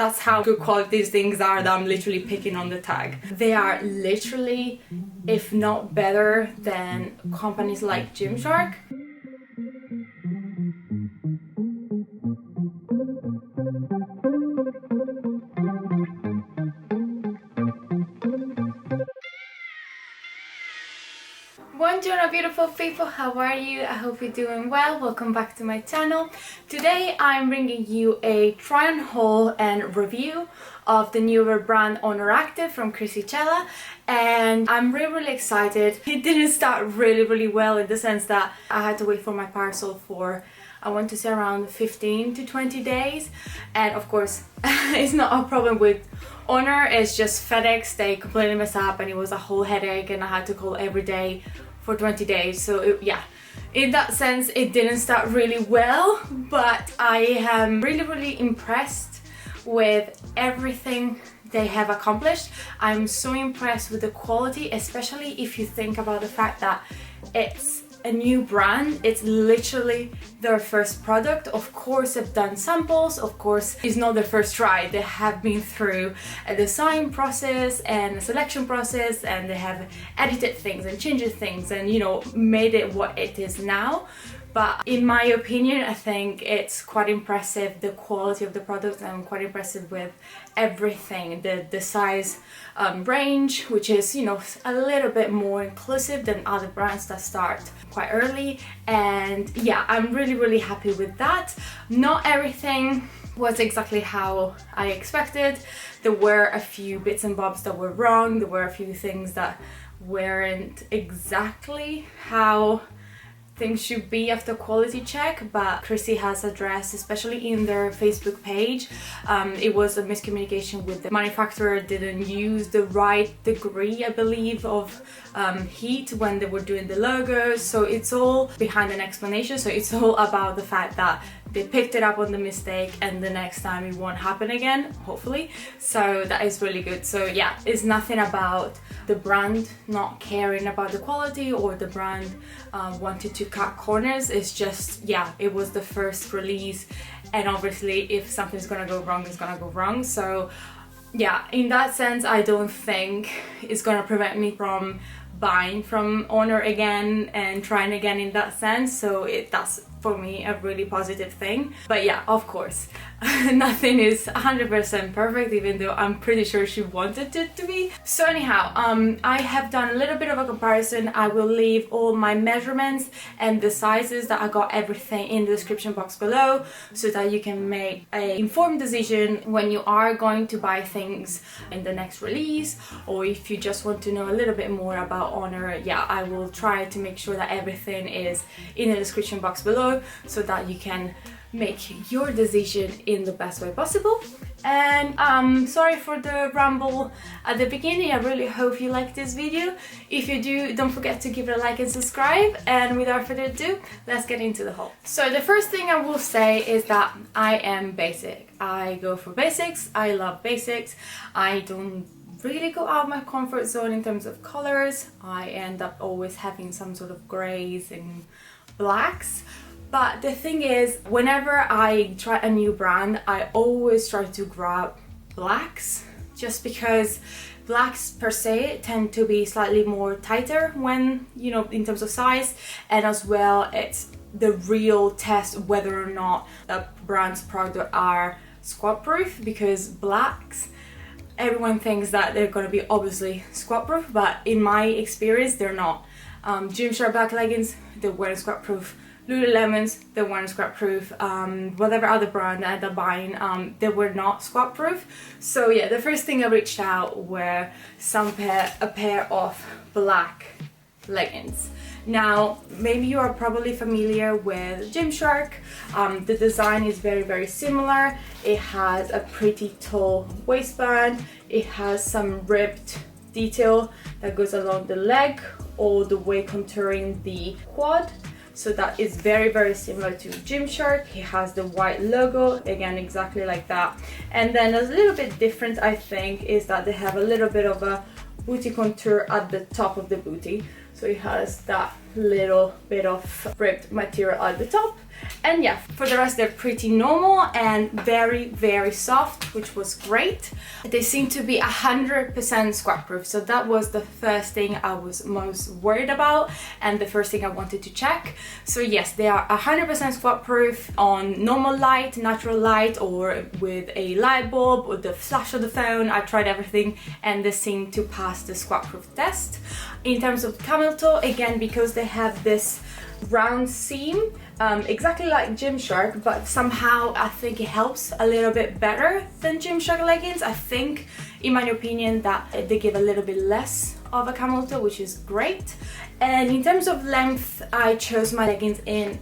That's how good quality these things are that I'm literally picking on the tag. They are literally, if not better than companies like Gymshark. Buongiorno beautiful people, how are you? I hope you're doing well. Welcome back to my channel. Today I'm bringing you a try on haul and review of the newer brand ONER Active from Krissy Cela, and I'm really excited. It didn't start really well in the sense that I had to wait for my parcel for, I want to say, around 15 to 20 days, and of course it's not a problem with ONER, it's just FedEx. They completely messed up and it was a whole headache and I had to call every day for 20 days. So yeah, in that sense it didn't start really well, but I am really impressed with everything they have accomplished. I'm so impressed with the quality, especially if you think about the fact that it's a new brand. It's literally their first product. Of course they've done samples, of course it's not their first try. They have been through a design process and a selection process, and they have edited things and changed things and, you know, made it what it is now. But in my opinion, I think it's quite impressive, the quality of the product. I'm quite impressive with everything. The size range, which is, you know, a little bit more inclusive than other brands that start quite early. And yeah, I'm really happy with that. Not everything was exactly how I expected. There were a few bits and bobs that were wrong. There were a few things that weren't exactly how things should be after quality check, but Krissy has addressed, especially in their Facebook page, it was a miscommunication with the manufacturer. Didn't use the right degree, I believe, of heat when they were doing the logos. So it's all behind an explanation. So it's all about the fact that they picked it up on the mistake and the next time it won't happen again, hopefully. So that is really good. So yeah, it's nothing about the brand not caring about the quality or the brand wanted to cut corners. It's just, yeah, it was the first release, and obviously if something's gonna go wrong, it's gonna go wrong. So yeah, in that sense, I don't think it's gonna prevent me from buying from ONER again and trying again in that sense. So that's for me a really positive thing. But yeah, of course nothing is 100% perfect, even though I'm pretty sure she wanted it to be. So anyhow, I have done a little bit of a comparison. I will leave all my measurements and the sizes that I got, everything, in the description box below, so that you can make an informed decision when you are going to buy things in the next release, or if you just want to know a little bit more about ONER. Yeah, I will try to make sure that everything is in the description box below, so that you can make your decision in the best way possible. And sorry for the ramble at the beginning. I really hope you like this video. If you do, don't forget to give it a like and subscribe. And without further ado, let's get into the haul. So the first thing I will say is that I am basic. I go for basics. I love basics. I don't really go out of my comfort zone in terms of colors. I end up always having some sort of grays and blacks. But the thing is, whenever I try a new brand, I always try to grab blacks, just because blacks per se tend to be slightly more tighter when, you know, in terms of size, and as well it's the real test whether or not a brand's product are squat proof, because blacks, everyone thinks that they're going to be obviously squat proof, but in my experience they're not. Gymshark black leggings, they weren't squat proof. Lululemons, they weren't squat proof. Whatever other brand I ended up buying, they were not squat proof. So yeah, the first thing I reached out were a pair of black leggings. Now, maybe you are probably familiar with Gymshark. The design is very similar. It has a pretty tall waistband. It has some ribbed detail that goes along the leg, all the way contouring the quad. So that is very similar to Gymshark. It has the white logo, again exactly like that. And then a little bit different, I think, is that they have a little bit of a booty contour at the top of the booty. So it has that little bit of ribbed material at the top. And yeah, for the rest they're pretty normal and very, very soft, which was great. They seem to be 100% squat proof, so that was the first thing I was most worried about and the first thing I wanted to check. So yes, they are 100% squat proof on normal light, natural light, or with a light bulb or the flash of the phone. I tried everything and they seem to pass the squat proof test. In terms of camel toe, again, because they have this round seam, exactly like Gymshark, but somehow I think it helps a little bit better than Gymshark leggings. I think, in my opinion, that they give a little bit less of a camel toe, which is great. And in terms of length, I chose my leggings in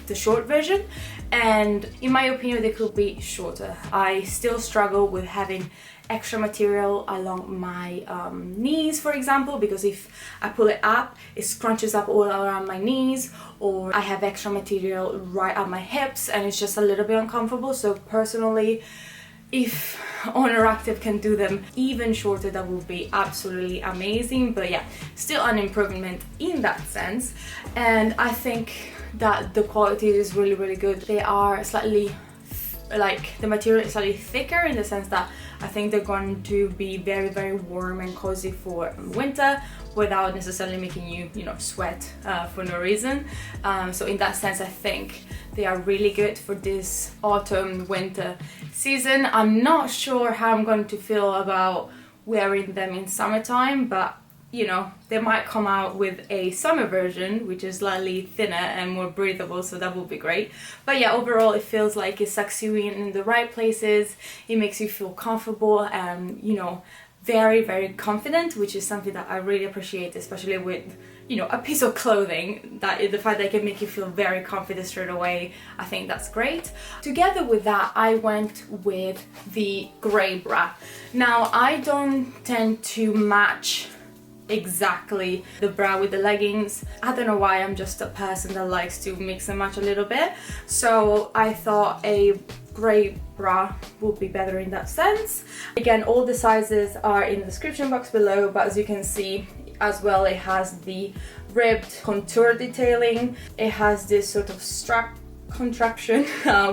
the short version, and in my opinion they could be shorter. I still struggle with having extra material along my knees, for example, because if I pull it up, it scrunches up all around my knees, or I have extra material right at my hips and it's just a little bit uncomfortable. So personally, if ONER Active can do them even shorter, that would be absolutely amazing. But yeah, still an improvement in that sense. And I think that the quality is really, really good. They are slightly, like, the material is slightly thicker in the sense that I think they're going to be very, very warm and cozy for winter without necessarily making you, you know, sweat for no reason. So in that sense, I think they are really good for this autumn winter season. I'm not sure how I'm going to feel about wearing them in summertime, but you know, they might come out with a summer version which is slightly thinner and more breathable, so that would be great. But yeah, overall it feels like it sucks you in the right places. It makes you feel comfortable and, you know, very, very confident, which is something that I really appreciate, especially with, you know, a piece of clothing. That the fact that it can make you feel very confident straight away, I think that's great. Together with that, I went with the grey bra. Now, I don't tend to match exactly the bra with the leggings. I don't know why, I'm just a person that likes to mix and match a little bit. So I thought a grey bra would be better in that sense. Again, all the sizes are in the description box below, but as you can see as well, it has the ribbed contour detailing. It has this sort of strap contraption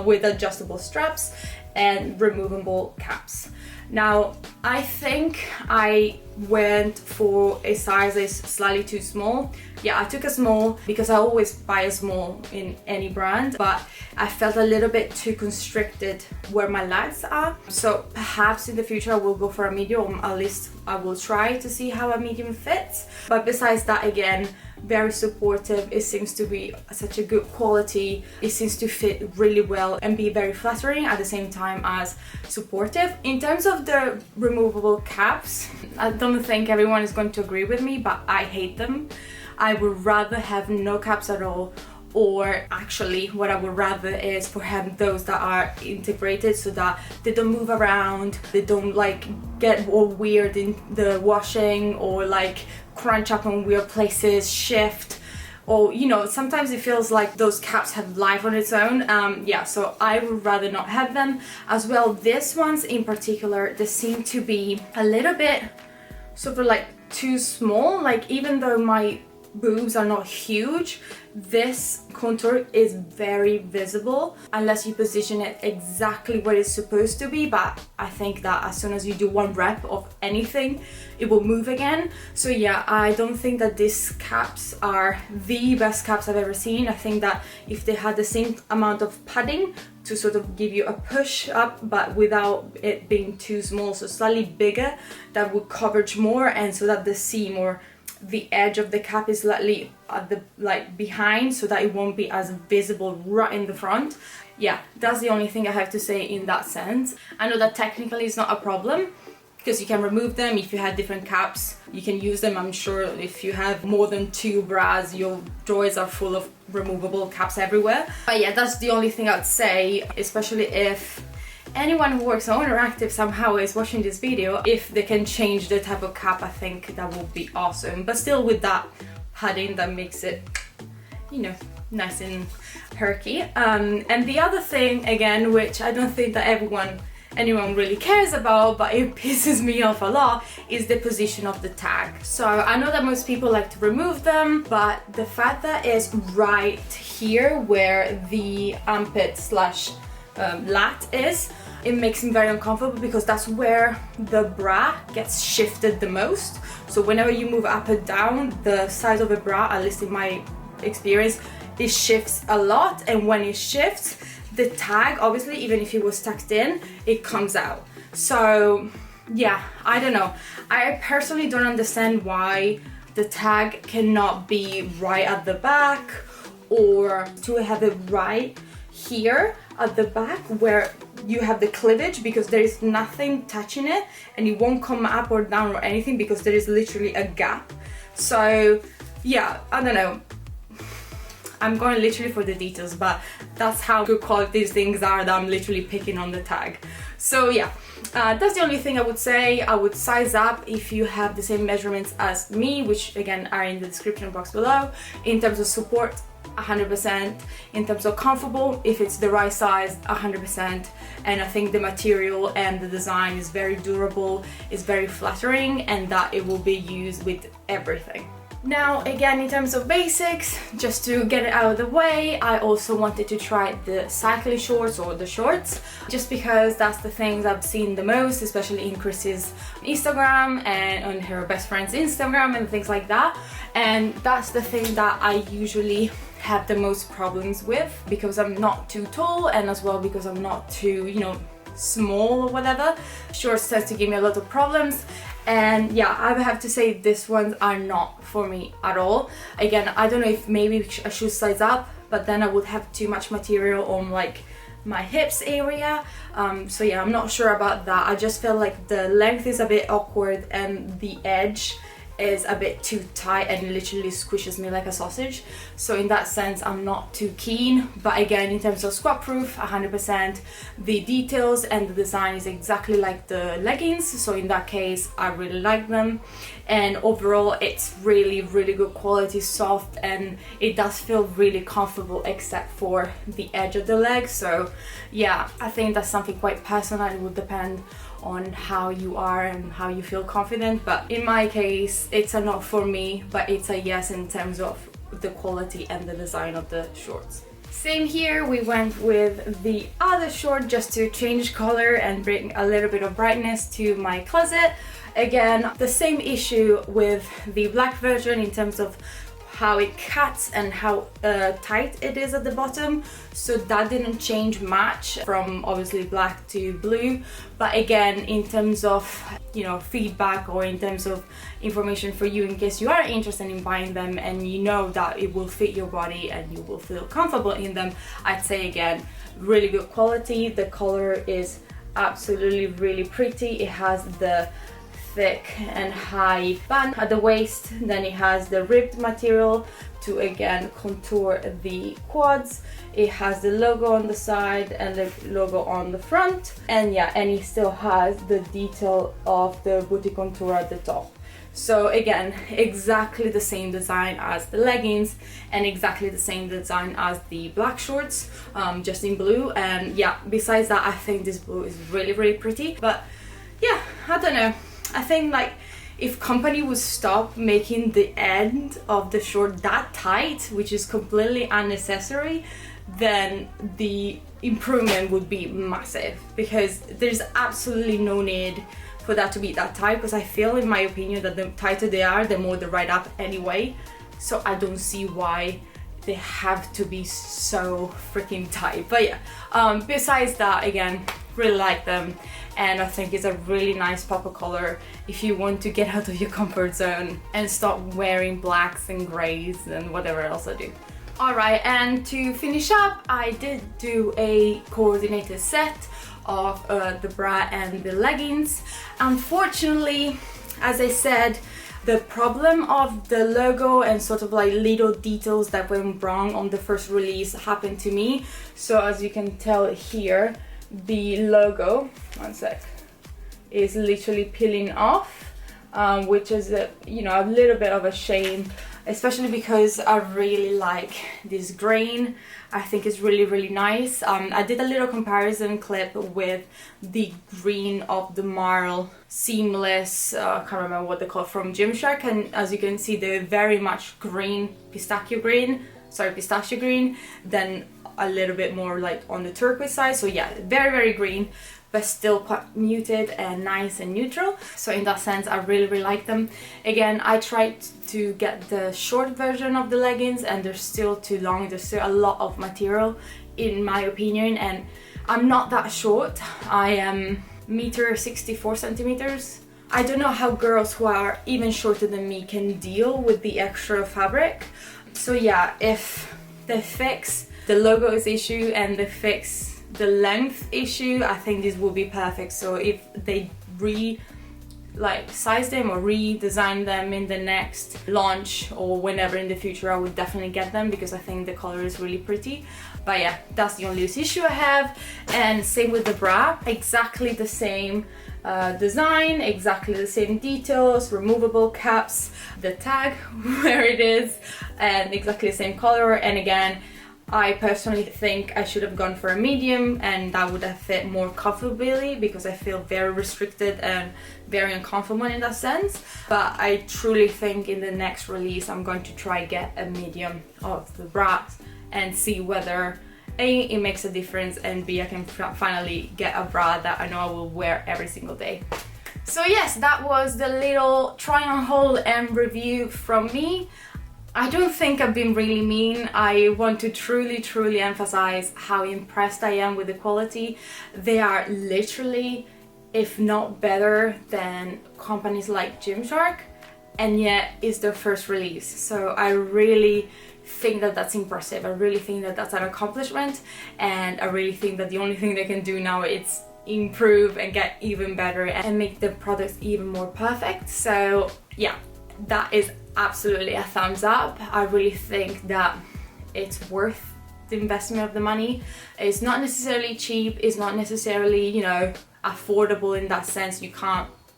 with adjustable straps and removable caps. Now, I think I went for a size that's slightly too small. Yeah, I took a small because I always buy a small in any brand, but I felt a little bit too constricted where my legs are. So perhaps in the future I will go for a medium, at least I will try to see how a medium fits. But besides that, again, very supportive. It seems to be such a good quality. It seems to fit really well and be very flattering at the same time as supportive. In terms of the removable caps, I don't think everyone is going to agree with me, but I hate them. I would rather have no caps at all, or actually what I would rather is for having those that are integrated so that they don't move around, they don't like get all weird in the washing or like crunch up in weird places, shift, or you know, sometimes it feels like those caps have life on its own. Yeah, so I would rather not have them. As well, these ones in particular, they seem to be a little bit sort of like too small. Like, even though my boobs are not huge, this contour is very visible unless you position it exactly where it's supposed to be. But I think that as soon as you do one rep of anything, it will move again. So yeah, I don't think that these caps are the best caps I've ever seen. I think that if they had the same amount of padding to sort of give you a push up, but without it being too small, so slightly bigger, that would coverage more, and so that the seam or the edge of the cap is slightly at the behind, so that it won't be as visible right in the front. Yeah, that's the only thing I have to say in that sense. I know that technically it's not a problem because you can remove them. If you had different caps, you can use them. I'm sure if you have more than 2 bras, your drawers are full of removable caps everywhere. But yeah, that's the only thing I'd say, especially if anyone who works on ONER Active somehow is watching this video. If they can change the type of cap, I think that would be awesome. But still, with that padding that makes it, you know, nice and perky. And the other thing, again, which I don't think that everyone anyone really cares about, but it pisses me off a lot, is the position of the tag. So I know that most people like to remove them, but the fact that it's right here where the armpit slash lat is, it makes me very uncomfortable because that's where the bra gets shifted the most. So whenever you move up and down, the size of a bra, at least in my experience, it shifts a lot, and when it shifts, the tag, obviously, even if it was tucked in, it comes out. So yeah, I don't know. I personally don't understand why the tag cannot be right at the back, or to have it right here at the back where you have the cleavage, because there is nothing touching it and it won't come up or down or anything because there is literally a gap. So yeah, I don't know. I'm going literally for the details, but that's how good quality these things are, that I'm literally picking on the tag. So yeah, that's the only thing I would say. I would size up if you have the same measurements as me, which again are in the description box below. In terms of support, 100%. In terms of comfortable, if it's the right size, 100%. And I think the material and the design is very durable, is very flattering, and that it will be used with everything. Now again, in terms of basics, just to get it out of the way, I also wanted to try the cycling shorts or the shorts, just because that's the things I've seen the most, especially in Krissy's Instagram and on her best friend's Instagram and things like that. And that's the thing that I usually have the most problems with, because I'm not too tall, and as well because I'm not too, you know, small or whatever. Shorts tends to give me a lot of problems. And yeah, I have to say these ones are not for me at all. Again, I don't know if maybe I should size up, but then I would have too much material on like my hips area. So yeah, I'm not sure about that. I just feel like the length is a bit awkward and the edge is a bit too tight and literally squishes me like a sausage. So in that sense, I'm not too keen. But again, in terms of squat proof, 100%. The details and the design is exactly like the leggings, so in that case I really like them. And overall it's really good quality, soft, and it does feel really comfortable except for the edge of the leg. So yeah, I think that's something quite personal. It would depend on how you are and how you feel confident, but in my case it's a not for me, but it's a yes in terms of the quality and the design of the shorts. Same here, we went with the other short just to change color and bring a little bit of brightness to my closet. Again, the same issue with the black version in terms of how it cuts and how tight it is at the bottom, so that didn't change much from obviously black to blue. But again, in terms of, you know, feedback or in terms of information for you in case you are interested in buying them and you know that it will fit your body and you will feel comfortable in them, I'd say again, really good quality. The color is absolutely really pretty. It has the thick and high band at the waist, then it has the ribbed material to again contour the quads. It has the logo on the side and the logo on the front, and yeah, and it still has the detail of the booty contour at the top. So again, exactly the same design as the leggings and exactly the same design as the black shorts, just in blue. And yeah, besides that, I think this blue is really pretty. But yeah, I don't know, I think like if company would stop making the end of the short that tight, which is completely unnecessary, then the improvement would be massive, because there's absolutely no need for that to be that tight, because I feel, in my opinion, that the tighter they are, the more they ride up anyway. So I don't see why they have to be so freaking tight. But yeah, besides that, again, really like them, and I think it's a really nice pop color if you want to get out of your comfort zone and stop wearing blacks and grays and whatever else I do. Alright, and to finish up, I did do a coordinated set of the bra and the leggings. Unfortunately, as I said, the problem of the logo and sort of like little details that went wrong on the first release happened to me. So as you can tell here, the logo, one sec, is literally peeling off, which is a little bit of a shame. especially because I really like this grain. I think it's really nice. I did a little comparison clip with the green of the Marl seamless, I can't remember what they call it, from Gymshark, and as you can see they're very much green, pistachio green, then a little bit more like on the turquoise side. So yeah, very green, but still quite muted and nice and neutral. So in that sense, I really like them. Again, I tried to get the short version of the leggings and they're still too long. There's still a lot of material in my opinion, and I'm not that short. I am 1.64 centimeters. I don't know how girls who are even shorter than me can deal with the extra fabric. So yeah, if they fix the logos issue and they fix the length issue, I think this will be perfect. So if they size them or redesign them in the next launch or whenever in the future, I would definitely get them because I think the color is really pretty. But yeah, that's the only issue I have. And same with the bra, exactly the same design, exactly the same details, removable caps, the tag where it is, and exactly the same color. And again, I personally think I should have gone for a medium, and that would have fit more comfortably because I feel very restricted and very uncomfortable in that sense. But I truly think in the next release I'm going to try get a medium of the bras and see whether A, it makes a difference, and B, I can finally get a bra that I know I will wear every single day. So yes, that was the little try on haul and review from me. I don't think I've been really mean. I want to truly emphasize how impressed I am with the quality. They are literally, if not better than companies like Gymshark, and yet it's their first release. So I really think that that's impressive. I really think that that's an accomplishment, and I really think that the only thing they can do now is improve and get even better and make the products even more perfect. So yeah, that is absolutely a thumbs up. I really think that it's worth the investment of the money. It's not necessarily cheap, it's not necessarily, you know, affordable in that sense.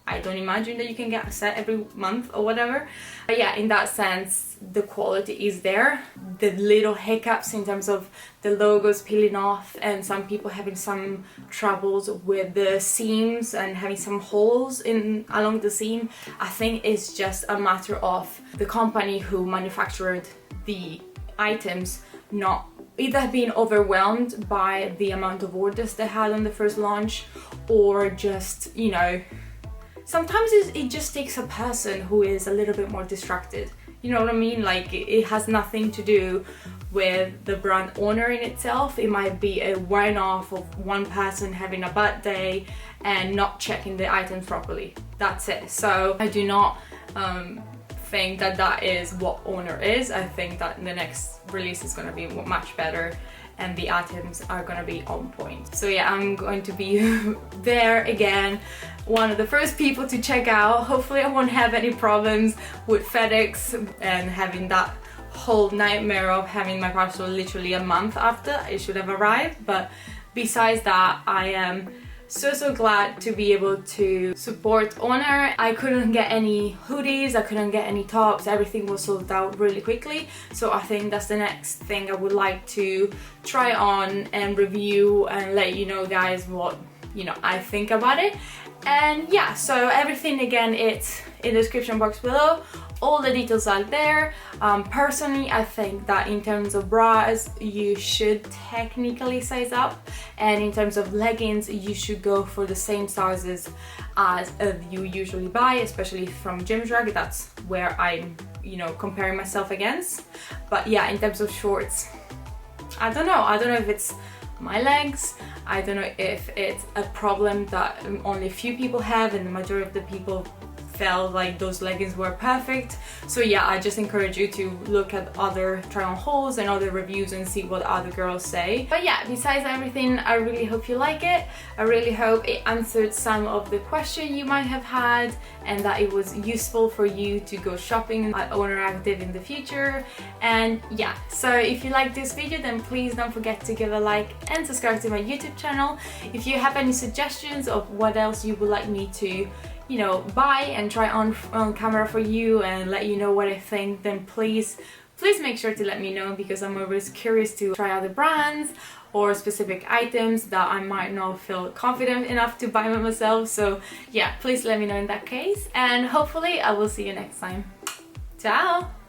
I don't imagine that you can get a set every month or whatever. But yeah, in that sense, the quality is there. The little hiccups in terms of the logos peeling off and some people having some troubles with the seams and having some holes along the seam, I think it's just a matter of the company who manufactured the items not either being overwhelmed by the amount of orders they had on the first launch, or just, you know, sometimes it just takes a person who is a little bit more distracted. You know what I mean? Like, it has nothing to do with the brand ONER in itself. It might be a one-off of one person having a bad day and not checking the items properly. That's it. So I do not think that that is what ONER is. I think that the next release is going to be much better and the items are gonna be on point. So yeah, I'm going to be there again, one of the first people to check out. Hopefully I won't have any problems with FedEx and having that whole nightmare of having my parcel literally a month after it should have arrived. But besides that, I am so glad to be able to support ONER. I couldn't get any hoodies, I couldn't get any tops, everything was sold out really quickly. So I think that's the next thing I would like to try on and review and let you know guys what, you know, I think about it. And yeah, so everything again, it's in the description box below. All the details are there. Personally, I think that in terms of bras, you should technically size up, and in terms of leggings, you should go for the same sizes as you usually buy, especially from Gymshark. That's where I'm, you know, comparing myself against. But yeah, in terms of shorts, I don't know if it's my legs, I don't know if it's a problem that only a few people have and the majority of the people felt like those leggings were perfect. So yeah, I just encourage you to look at other try on hauls and other reviews and see what other girls say. But yeah, besides everything, I really hope you like it. I really hope it answered some of the questions you might have had and that it was useful for you to go shopping at ONER Active in the future. And yeah, so if you like this video, then please don't forget to give a like and subscribe to my YouTube channel. If you have any suggestions of what else you would like me to, you know, buy and try on camera for you and let you know what I think, then please make sure to let me know, because I'm always curious to try out the brands or specific items that I might not feel confident enough to buy by myself. So yeah, please let me know in that case, and hopefully I will see you next time. Ciao!